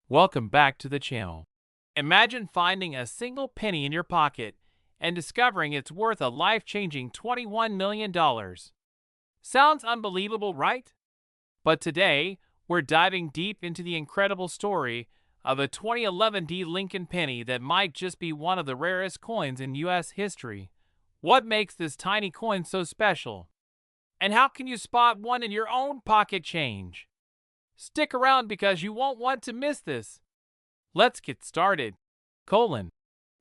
Welcome back to the channel. Imagine finding a single penny in your pocket and discovering it's worth a life-changing $21 million. Sounds unbelievable, right? But today, we're diving deep into the incredible story of a 2011 D. Lincoln penny that might just be one of the rarest coins in U.S. history. What makes this tiny coin so special? And how can you spot one in your own pocket change? Stick around because you won't want to miss this. Let's get started. The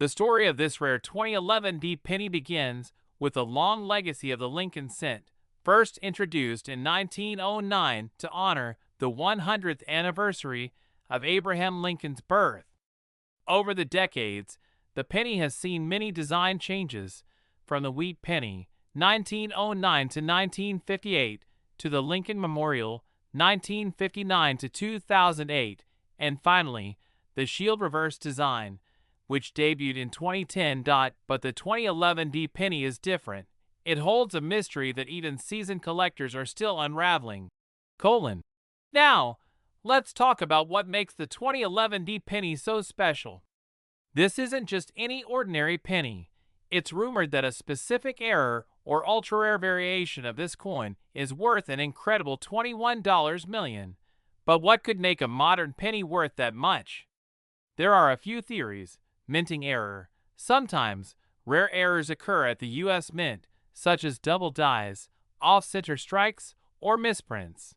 story of this rare 2011 D penny begins with the long legacy of the Lincoln cent, first introduced in 1909 to honor the 100th anniversary of Abraham Lincoln's birth. Over the decades, the penny has seen many design changes, from the wheat penny, 1909 to 1958, to the Lincoln Memorial, 1959 to 2008, and finally, the shield reverse design, which debuted in 2010. But the 2011 D penny is different. It holds a mystery that even seasoned collectors are still unraveling. Now, let's talk about what makes the 2011 D penny so special. This isn't just any ordinary penny. It's rumored that a specific error or ultra-rare variation of this coin is worth an incredible $21 million. But what could make a modern penny worth that much? There are a few theories. Minting error. Sometimes, rare errors occur at the U.S. Mint, such as double dies, off-center strikes, or misprints.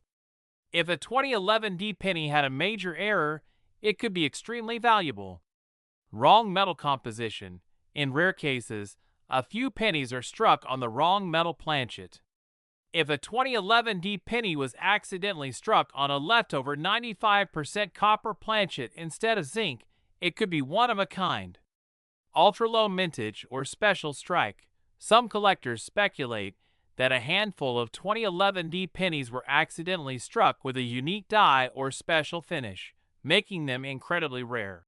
If a 2011 D penny had a major error, it could be extremely valuable. Wrong metal composition. In rare cases, a few pennies are struck on the wrong metal planchet. If a 2011 D penny was accidentally struck on a leftover 95% copper planchet instead of zinc, it could be one of a kind. Ultra-low mintage or special strike. Some collectors speculate that a handful of 2011 D pennies were accidentally struck with a unique die or special finish, making them incredibly rare.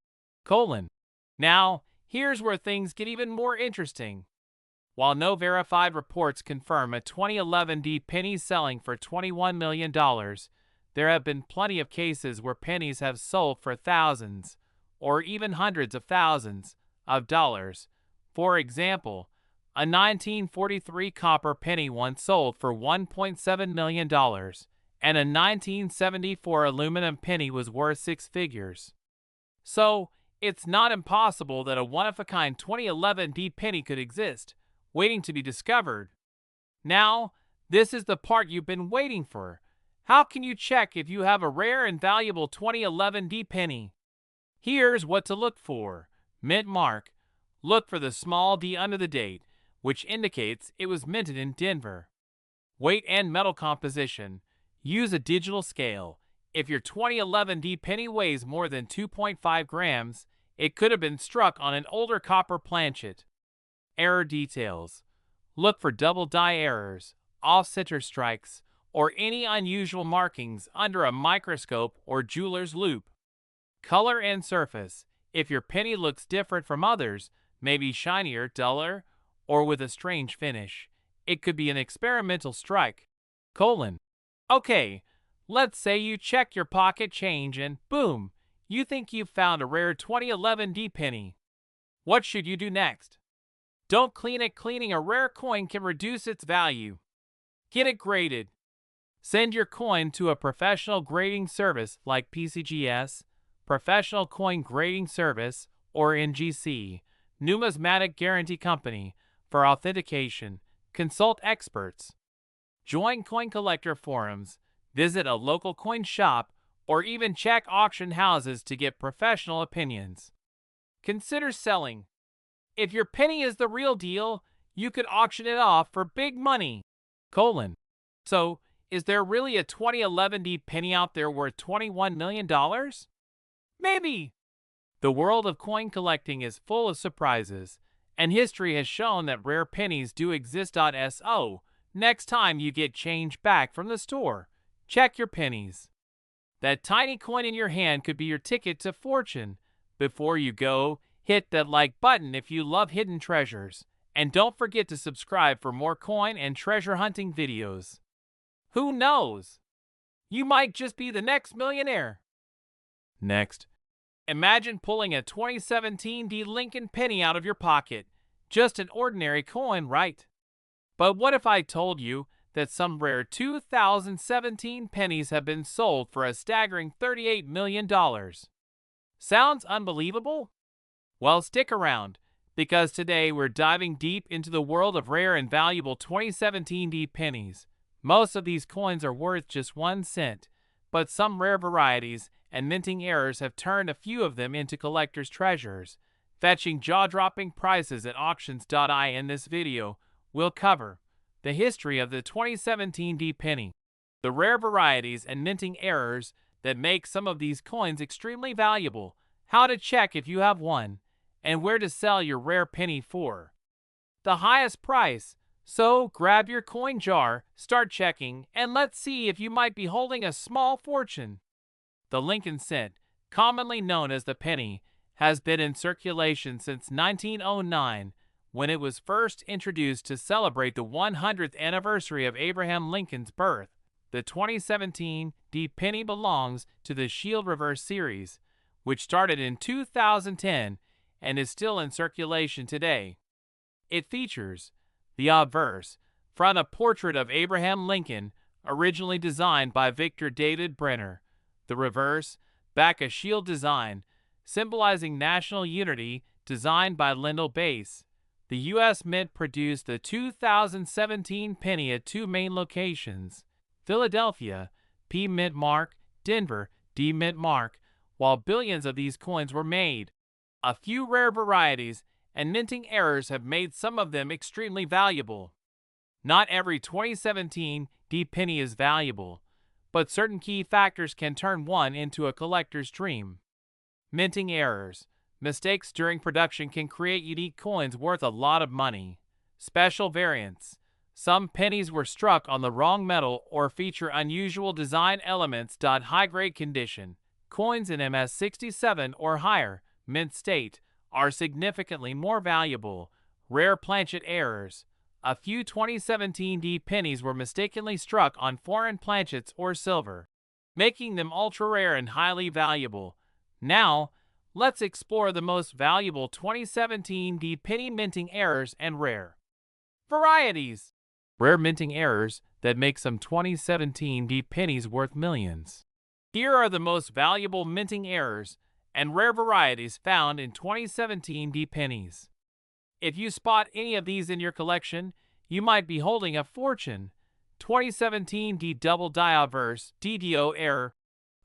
Now, here's where things get even more interesting. While no verified reports confirm a 2011 D penny selling for $21 million, there have been plenty of cases where pennies have sold for thousands, or even hundreds of thousands, of dollars. For example, a 1943 copper penny once sold for $1.7 million, and a 1974 aluminum penny was worth six figures. So, it's not impossible that a one-of-a-kind 2011 D penny could exist, waiting to be discovered. Now, this is the part you've been waiting for. How can you check if you have a rare and valuable 2011 D penny? Here's what to look for. Mint mark. Look for the small d under the date, which indicates it was minted in Denver. Weight and metal composition. Use a digital scale. If your 2011 D penny weighs more than 2.5 grams, it could have been struck on an older copper planchet. Error details. Look for double die errors, off-center strikes, or any unusual markings under a microscope or jeweler's loupe. Color and surface. If your penny looks different from others, maybe shinier, duller, or with a strange finish, it could be an experimental strike. Okay, let's say you check your pocket change and boom, you think you've found a rare 2011 D penny. What should you do next? Don't clean it. Cleaning a rare coin can reduce its value. Get it graded. Send your coin to a professional grading service like PCGS, Professional Coin Grading Service, or NGC, Numismatic Guarantee Company, for authentication. Consult experts. Join coin collector forums, visit a local coin shop, or even check auction houses to get professional opinions. Consider selling. If your penny is the real deal, you could auction it off for big money. So, is there really a 2011 D penny out there worth $21 million? Maybe. The world of coin collecting is full of surprises, and history has shown that rare pennies do exist. So, next time you get change back from the store, check your pennies. That tiny coin in your hand could be your ticket to fortune. Before you go, hit that like button if you love hidden treasures, and don't forget to subscribe for more coin and treasure hunting videos. Who knows? You might just be the next millionaire. Next, Imagine pulling a 2017 D Lincoln penny out of your pocket. Just an ordinary coin, right? But what if I told you that some rare 2017 pennies have been sold for a staggering $38 million? Sounds unbelievable? Well, stick around, because today we're diving deep into the world of rare and valuable 2017 D pennies. Most of these coins are worth just 1 cent, but some rare varieties and minting errors have turned a few of them into collector's treasures, fetching jaw-dropping prices at auctions.i. In this video, we'll cover the history of the 2017 D penny, the rare varieties and minting errors that make some of these coins extremely valuable, how to check if you have one, and where to sell your rare penny for the highest price. So grab your coin jar, start checking, and let's see if you might be holding a small fortune. The Lincoln cent, commonly known as the penny, has been in circulation since 1909, when it was first introduced to celebrate the 100th anniversary of Abraham Lincoln's birth. The 2017 D penny belongs to the Shield Reverse series, which started in 2010 and is still in circulation today. It features the obverse front, a portrait of Abraham Lincoln, originally designed by Victor David Brenner. The reverse back, a shield design, symbolizing national unity, designed by Lyndall Bass. The U.S. Mint produced the 2017 penny at 2 main locations: Philadelphia, P. Mint Mark; Denver, D. Mint Mark, while billions of these coins were made. A few rare varieties and minting errors have made some of them extremely valuable. Not every 2017 D penny is valuable, but certain key factors can turn one into a collector's dream. Minting errors. Mistakes during production can create unique coins worth a lot of money. Special variants. Some pennies were struck on the wrong metal or feature unusual design elements. High-grade condition. Coins in MS67 or higher, mint state, are significantly more valuable. Rare planchet errors. A few 2017 D pennies were mistakenly struck on foreign planchets or silver, making them ultra-rare and highly valuable. Now, let's explore the most valuable 2017 D penny minting errors and rare varieties. Rare minting errors that make some 2017 D pennies worth millions. Here are the most valuable minting errors and rare varieties found in 2017 D pennies. If you spot any of these in your collection, you might be holding a fortune. 2017 D double die obverse DDO error.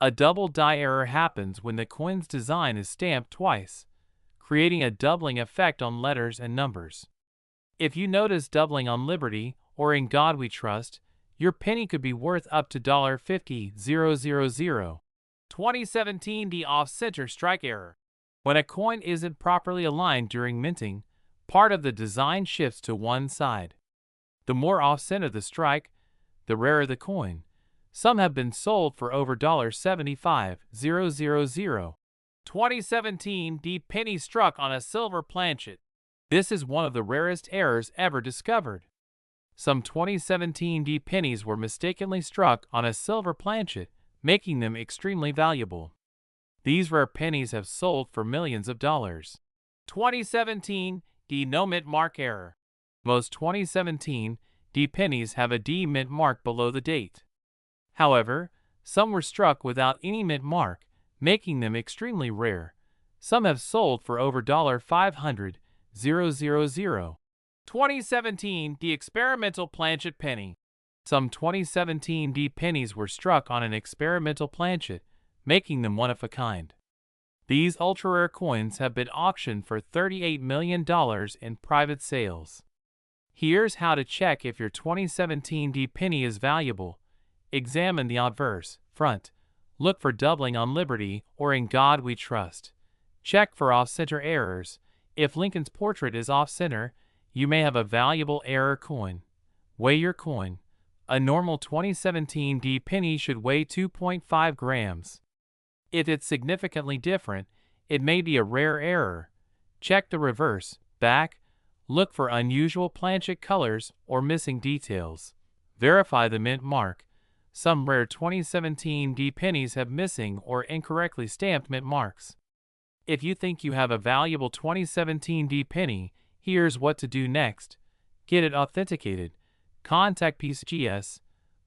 A double die error happens when the coin's design is stamped twice, creating a doubling effect on letters and numbers. If you notice doubling on Liberty or In God We Trust, your penny could be worth up to $50,000. 2017 D off-center strike error. When a coin isn't properly aligned during minting, part of the design shifts to one side. The more off-center the strike, the rarer the coin. Some have been sold for over $75,000. 2017 D penny struck on a silver planchet. This is one of the rarest errors ever discovered. Some 2017 D pennies were mistakenly struck on a silver planchet, making them extremely valuable. These rare pennies have sold for millions of dollars. 2017 D no mint mark error. Most 2017 D pennies have a D mint mark below the date. However, some were struck without any mint mark, making them extremely rare. Some have sold for over $500,000. 2017 D experimental planchet penny. Some 2017 D pennies were struck on an experimental planchet, making them one of a kind. These ultra-rare coins have been auctioned for $38 million in private sales. Here's how to check if your 2017 D penny is valuable. Examine the obverse front. Look for doubling on Liberty or In God We Trust. Check for off-center errors. If Lincoln's portrait is off-center, you may have a valuable error coin. Weigh your coin. A normal 2017 D penny should weigh 2.5 grams. If it's significantly different, it may be a rare error. Check the reverse, back. Look for unusual planchet colors or missing details. Verify the mint mark. Some rare 2017 D pennies have missing or incorrectly stamped mint marks. If you think you have a valuable 2017 D penny, here's what to do next. Get it authenticated. Contact PCGS,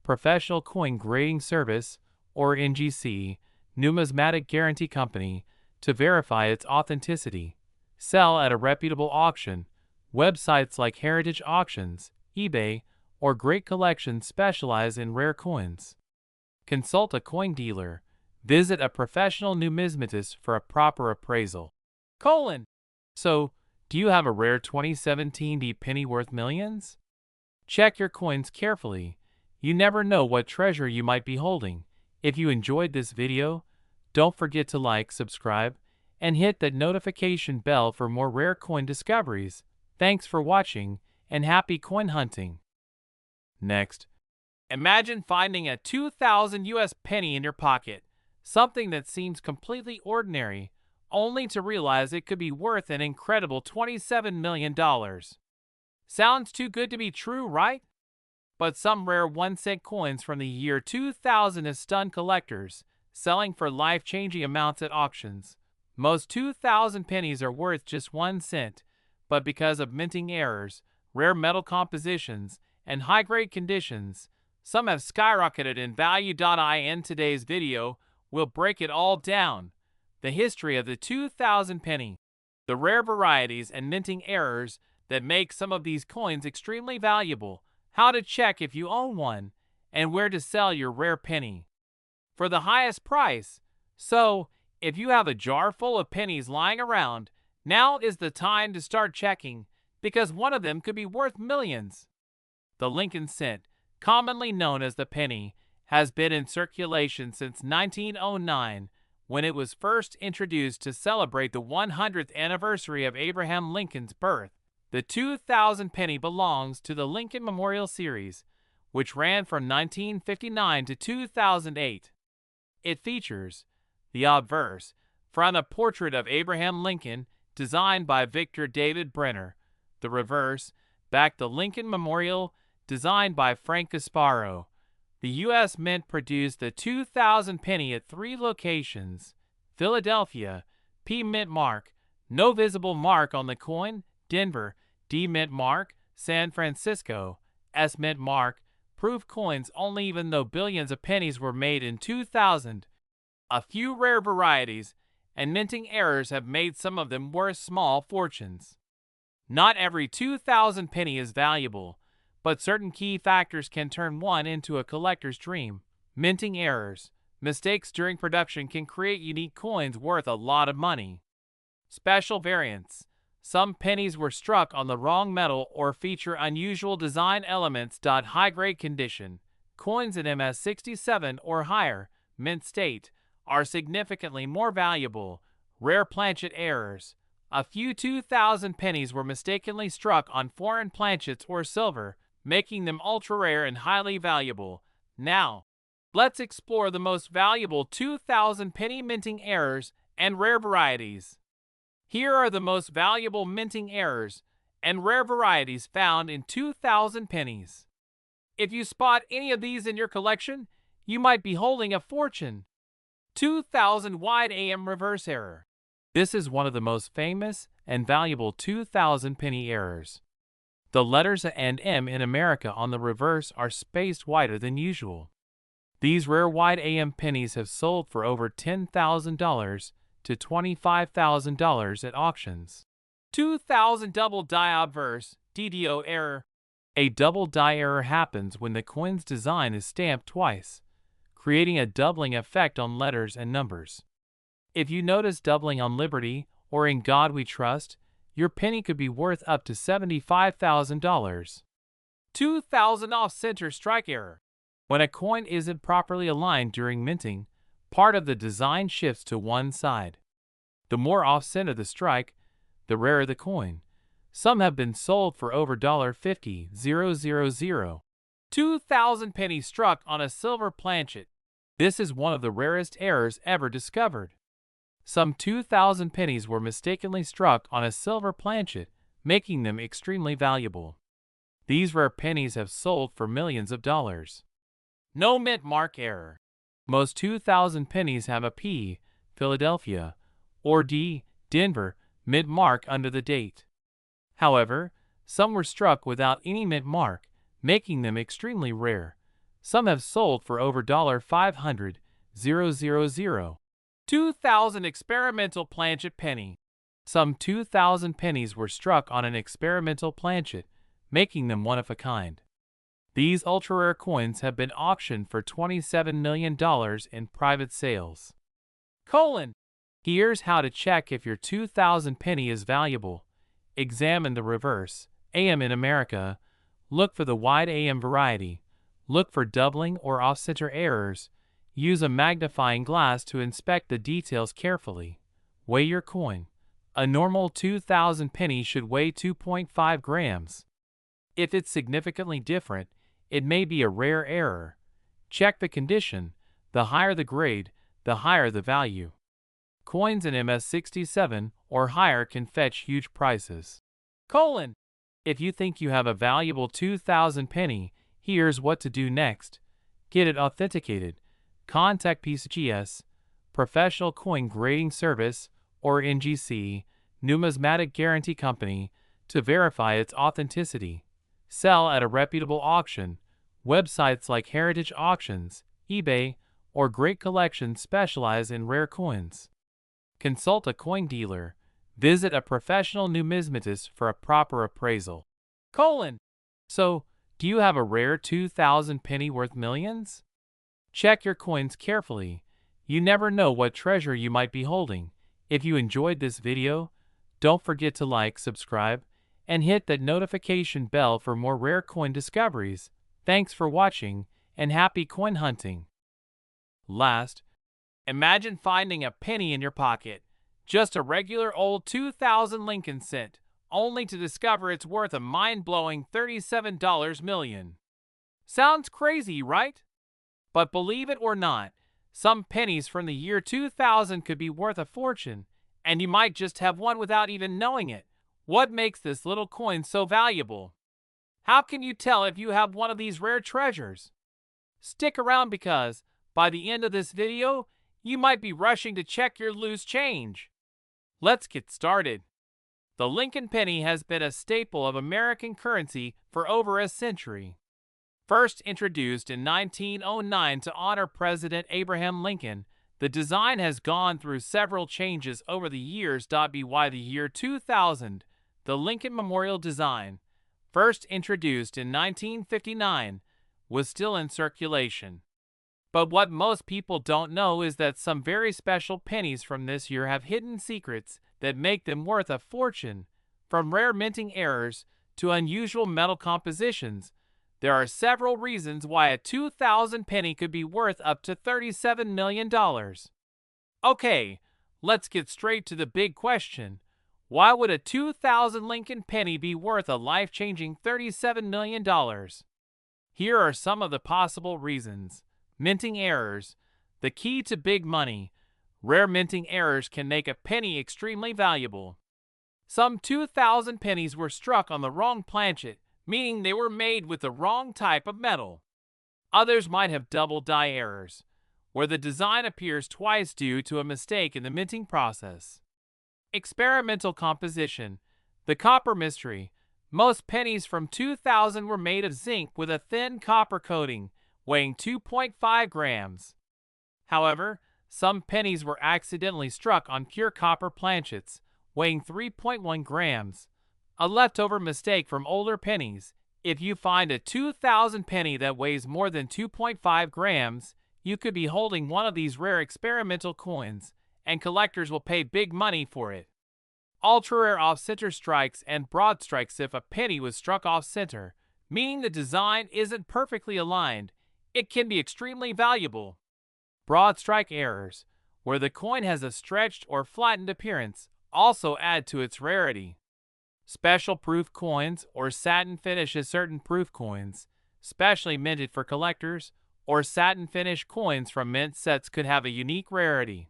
Professional Coin Grading Service, or NGC, Numismatic Guarantee Company, to verify its authenticity. Sell at a reputable auction. Websites like Heritage Auctions, eBay, or Great Collections specialize in rare coins. Consult a coin dealer. Visit a professional numismatist for a proper appraisal. So, do you have a rare 2017 D penny worth millions? Check your coins carefully. You never know what treasure you might be holding. If you enjoyed this video, don't forget to like, subscribe, and hit that notification bell for more rare coin discoveries. Thanks for watching, and happy coin hunting. Next, imagine finding a 2000 US penny in your pocket, something that seems completely ordinary, only to realize it could be worth an incredible $27 million. Sounds too good to be true, right? But some rare 1-cent coins from the year 2000 have stunned collectors, selling for life-changing amounts at auctions. Most 2000 pennies are worth just 1 cent, but because of minting errors, rare metal compositions, and high-grade conditions, some have skyrocketed in value. In today's video, we'll break it all down. The history of the 2000 penny, the rare varieties and minting errors that make some of these coins extremely valuable, how to check if you own one, and where to sell your rare penny for the highest price. So, if you have a jar full of pennies lying around, now is the time to start checking, because one of them could be worth millions. The Lincoln cent, commonly known as the penny, has been in circulation since 1909, when it was first introduced to celebrate the 100th anniversary of Abraham Lincoln's birth. The 2000 penny belongs to the Lincoln Memorial Series, which ran from 1959 to 2008. It features the obverse, front a portrait of Abraham Lincoln, designed by Victor David Brenner. The reverse, back the Lincoln Memorial, designed by Frank Gasparo. The U.S. Mint produced the 2000 penny at 3 locations: Philadelphia, P Mint mark, no visible mark on the coin; Denver, D Mint mark; San Francisco, S Mint mark. Proof coins only, even though billions of pennies were made in 2000. A few rare varieties and minting errors have made some of them worth small fortunes. Not every 2000 penny is valuable, but certain key factors can turn one into a collector's dream. Minting errors, mistakes during production can create unique coins worth a lot of money. Special variants. Some pennies were struck on the wrong metal or feature unusual design elements. High-grade condition. Coins in MS67 or higher, mint state, are significantly more valuable. Rare planchet errors. A few 2000 pennies were mistakenly struck on foreign planchets or silver, making them ultra-rare and highly valuable. Now, let's explore the most valuable 2000 penny minting errors and rare varieties. Here are the most valuable minting errors and rare varieties found in 2000 pennies. If you spot any of these in your collection, you might be holding a fortune. 2000 wide AM reverse error. This is one of the most famous and valuable 2000 penny errors. The letters and M in America on the reverse are spaced wider than usual. These rare wide AM pennies have sold for over $10,000 to $25,000 at auctions. 2000 double die obverse, DDO error. A double die error happens when the coin's design is stamped twice, creating a doubling effect on letters and numbers. If you notice doubling on Liberty or In God We Trust, your penny could be worth up to $75,000. 2000 off-center strike error. When a coin isn't properly aligned during minting, part of the design shifts to one side. The more off-center the strike, the rarer the coin. Some have been sold for over $50,000. 2000 penny struck on a silver planchet. This is one of the rarest errors ever discovered. Some 2000 pennies were mistakenly struck on a silver planchet, making them extremely valuable. These rare pennies have sold for millions of dollars. No mint mark error. Most 2000 pennies have a P, Philadelphia, or D, Denver, mint mark under the date. However, some were struck without any mint mark, making them extremely rare. Some have sold for over $500,000. 2,000 experimental planchet penny. Some 2,000 pennies were struck on an experimental planchet, making them one of a kind. These ultra-rare coins have been auctioned for $27 million in private sales. Here's how to check if your 2,000 penny is valuable. Examine the reverse, AM in America. Look for the wide AM variety. Look for doubling or off-center errors. Use a magnifying glass to inspect the details carefully. Weigh your coin. A normal 2,000 penny should weigh 2.5 grams. If it's significantly different, it may be a rare error. Check the condition. The higher the grade, the higher the value. Coins in MS-67 or higher can fetch huge prices. If you think you have a valuable 2,000 penny, here's what to do next. Get it authenticated. Contact PCGS, Professional Coin Grading Service, or NGC, Numismatic Guarantee Company, to verify its authenticity. Sell at a reputable auction. Websites like Heritage Auctions, eBay, or Great Collections specialize in rare coins. Consult a coin dealer. Visit a professional numismatist for a proper appraisal. So, do you have a rare 2,000 penny worth millions? Check your coins carefully. You never know what treasure you might be holding. If you enjoyed this video, don't forget to like, subscribe, and hit that notification bell for more rare coin discoveries. Thanks for watching, and happy coin hunting. Last, imagine finding a penny in your pocket, just a regular old 2,000 Lincoln cent, only to discover it's worth a mind-blowing $37 million. Sounds crazy, right? But believe it or not, some pennies from the year 2000 could be worth a fortune, and you might just have one without even knowing it. What makes this little coin so valuable? How can you tell if you have one of these rare treasures? Stick around because, by the end of this video, you might be rushing to check your loose change. Let's get started. The Lincoln penny has been a staple of American currency for over a century. First introduced in 1909 to honor President Abraham Lincoln, the design has gone through several changes over the years. By the year 2000, the Lincoln Memorial design, first introduced in 1959, was still in circulation. But what most people don't know is that some very special pennies from this year have hidden secrets that make them worth a fortune. From rare minting errors to unusual metal compositions, there are several reasons why a 2,000 penny could be worth up to $37 million. Okay, let's get straight to the big question. Why would a 2,000 Lincoln penny be worth a life-changing $37 million? Here are some of the possible reasons. Minting errors. The key to big money. Rare minting errors can make a penny extremely valuable. Some 2,000 pennies were struck on the wrong planchet, meaning they were made with the wrong type of metal. Others might have double die errors, where the design appears twice due to a mistake in the minting process. Experimental composition. The copper mystery. Most pennies from 2000 were made of zinc with a thin copper coating, weighing 2.5 grams. However, some pennies were accidentally struck on pure copper planchets, weighing 3.1 grams. A leftover mistake from older pennies. If you find a 2,000 penny that weighs more than 2.5 grams, you could be holding one of these rare experimental coins, and collectors will pay big money for it. Ultra-rare off-center strikes and broad strikes. If a penny was struck off-center, meaning the design isn't perfectly aligned, it can be extremely valuable. Broad strike errors, where the coin has a stretched or flattened appearance, also add to its rarity. Special proof coins or satin finishes. Certain proof coins, specially minted for collectors, or satin finish coins from mint sets could have a unique rarity.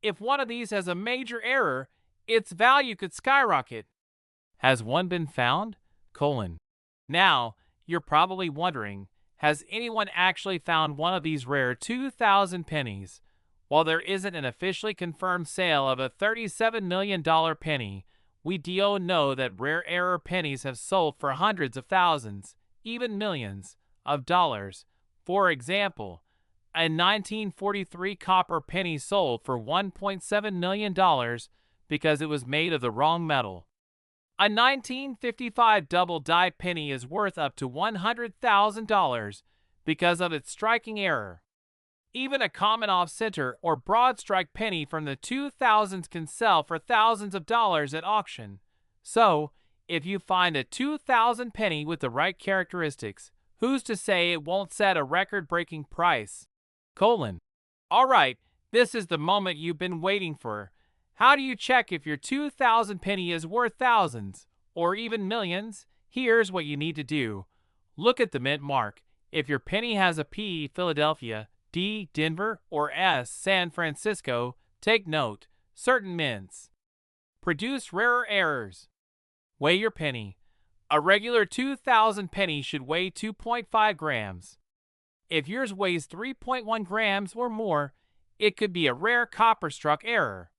If one of these has a major error, its value could skyrocket. Has one been found? Now, you're probably wondering, has anyone actually found one of these rare 2,000 pennies? While there isn't an officially confirmed sale of a $37 million penny, we do know that rare error pennies have sold for hundreds of thousands, even millions, of dollars. For example, a 1943 copper penny sold for $1.7 million because it was made of the wrong metal. A 1955 double die penny is worth up to $100,000 because of its striking error. Even a common off-center or broad strike penny from the 2000s can sell for thousands of dollars at auction. So, if you find a 2000 penny with the right characteristics, who's to say it won't set a record-breaking price? Alright, this is the moment you've been waiting for. How do you check if your 2000 penny is worth thousands, or even millions? Here's what you need to do. Look at the mint mark. If your penny has a P, Philadelphia, D, Denver, or S, San Francisco, take note. Certain mints produce rarer errors. Weigh your penny. A regular 2000 penny should weigh 2.5 grams. If yours weighs 3.1 grams or more, it could be a rare copper-struck error.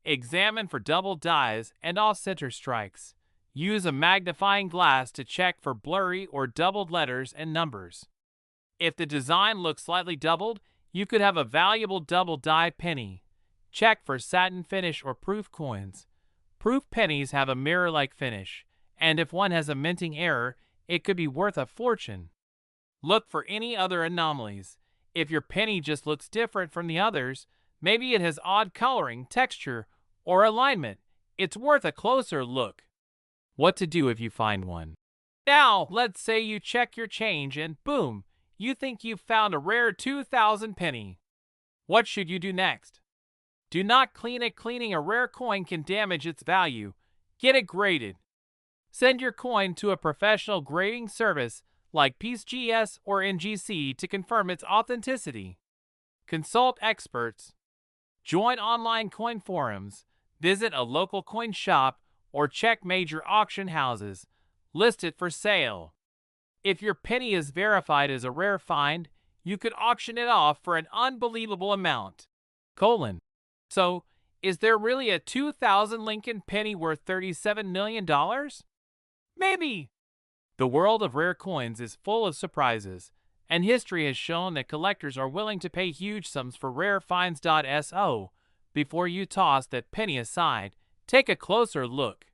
Examine for double dies and off-center strikes. Use a magnifying glass to check for blurry or doubled letters and numbers. If the design looks slightly doubled, you could have a valuable double die penny. Check for satin finish or proof coins. Proof pennies have a mirror-like finish, and if one has a minting error, it could be worth a fortune. Look for any other anomalies. If your penny just looks different from the others, maybe it has odd coloring, texture, or alignment, it's worth a closer look. What to do if you find one? Now, let's say you check your change and boom, you think you've found a rare 2000 penny. What should you do next? Do not clean it. Cleaning a rare coin can damage its value. Get it graded. Send your coin to a professional grading service like PeaceGS or NGC to confirm its authenticity. Consult experts. Join online coin forums. Visit a local coin shop or check major auction houses. List it for sale. If your penny is verified as a rare find, you could auction it off for an unbelievable amount. So, is there really a 2000 Lincoln penny worth $37 million? Maybe. The world of rare coins is full of surprises, and history has shown that collectors are willing to pay huge sums for rare finds. So, before you toss that penny aside, take a closer look.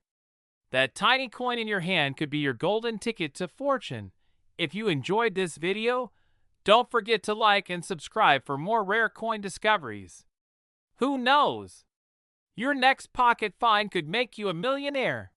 That tiny coin in your hand could be your golden ticket to fortune. If you enjoyed this video, don't forget to like and subscribe for more rare coin discoveries. Who knows? Your next pocket find could make you a millionaire.